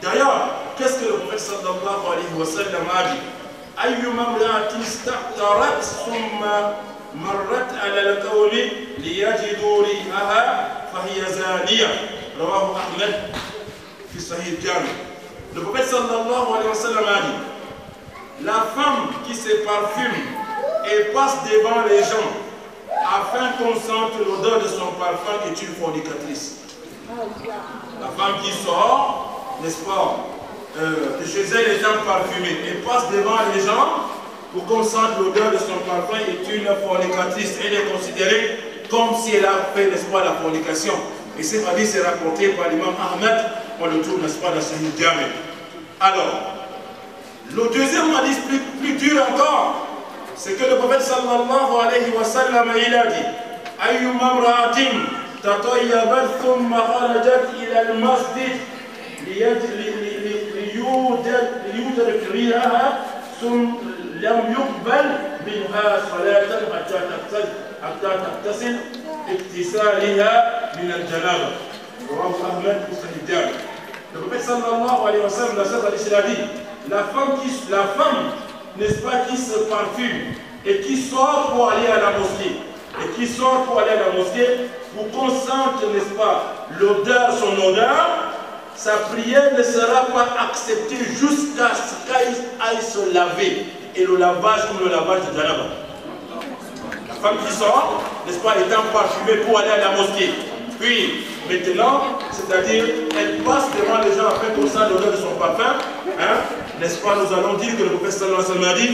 D'ailleurs, qu'est-ce que le prophète sallallahu alayhi wa sallam a dit? أيما امرأة استأثرت ثم مرت على القوم ليجدوا ريحها فهي زانية رواه أحمد في صحيح الجامع. Le prophète sallallahu alayhi wa sallam a dit: la femme qui se parfume et passe devant les gens afin qu'on sente l'odeur de son parfum est une fornicatrice. La femme qui sort, n'est-ce pas, de chez elle étant parfumée et passe devant les gens pour qu'on sente l'odeur de son parfum est une fornicatrice. Elle est considérée comme si elle a fait, n'est-ce pas, la fornication. Et ce hadith est rapporté par l'imam Ahmed, on le trouve, n'est-ce pas, dans Sahih Jami'. Alors, le deuxième hadith plus dur encore, c'est que le prophète sallallahu alayhi wa sallam il a dit: ayyuma imra'atin tatayyabat thumma kharajat ila al-masjid liyujad rihaha thumma lam yuqbal minha salatan hatta taghtasil iktisaliha min al-janaba. Rawahu Ahmad fi Sahih Jami'. Le prophète sallallahu alayhi wa sallam dans cet hadith il a dit: la femme, n'est-ce pas, qui se parfume et qui sort pour aller à la mosquée, pour qu'on sente, n'est-ce pas, l'odeur, son odeur, sa prière ne sera pas acceptée jusqu'à ce qu'elle aille se laver. Et le lavage comme le lavage de Janaba. La femme qui sort, n'est-ce pas, étant parfumée pour aller à la mosquée. Puis, maintenant, c'est-à-dire, elle passe devant les gens afin qu'on sente l'odeur de son parfum. Hein? N'est-ce pas, nous allons dire que le prophète sallallahu alayhi wa sallam a dit: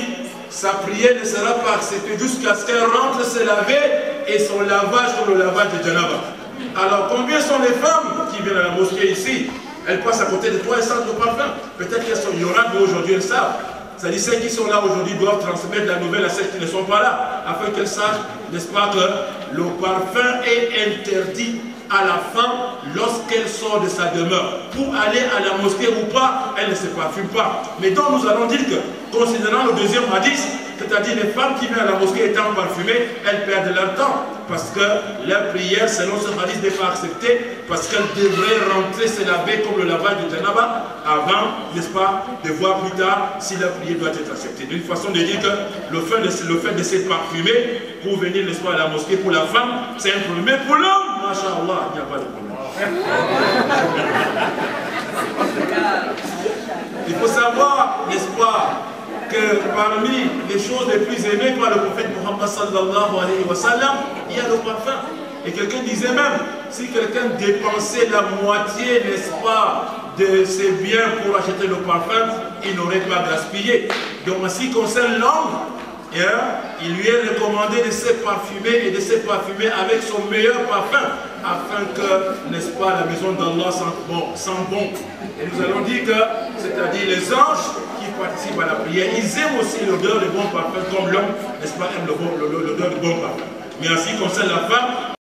sa prière ne sera pas acceptée jusqu'à ce qu'elle rentre se laver et son lavage comme le lavage de Janaba. Alors, combien sont les femmes qui viennent à la mosquée ici? Elles passent à côté de toi et sentent le parfum. Peut-être qu'elles sont ignorantes, mais aujourd'hui elles savent. C'est-à-dire, celles qui sont là aujourd'hui doivent transmettre la nouvelle à celles qui ne sont pas là, afin qu'elles sachent, n'est-ce pas, que le parfum est interdit à la femme lorsqu'elle sort de sa demeure. Pour aller à la mosquée ou pas, elle ne se parfume pas. Mais donc nous allons dire que, considérant le deuxième hadith, c'est-à-dire les femmes qui viennent à la mosquée étant parfumées, elles perdent leur temps. Parce que leur prière, selon ce hadith, n'est pas acceptée, parce qu'elles devraient rentrer se laver comme le lavage de Janaba, avant, n'est-ce pas, de voir plus tard si leur prière doit être acceptée. D'une façon de dire que le fait de se parfumer pour venir, n'est-ce pas, à la mosquée pour la femme, c'est un problème. Mais pour l'homme, Masha'Allah, il n'y a pas de problème. Il faut savoir, n'est-ce pas, que parmi les choses les plus aimées par le prophète Muhammad sallallahu alayhi wa sallam, il y a le parfum. Et quelqu'un disait même, si quelqu'un dépensait la moitié, n'est-ce pas, de ses biens pour acheter le parfum, il n'aurait pas gaspillé. Donc en ce qui concerne l'homme, il lui est recommandé de se parfumer et de se parfumer avec son meilleur parfum, afin que, n'est-ce pas, la maison d'Allah sent bon. Et nous allons dire que, c'est-à-dire les anges qui participent à la prière, ils aiment aussi l'odeur de bon parfum, comme l'homme, n'est-ce pas, aime l'odeur de bon parfum. Mais en ce qui concerne la femme,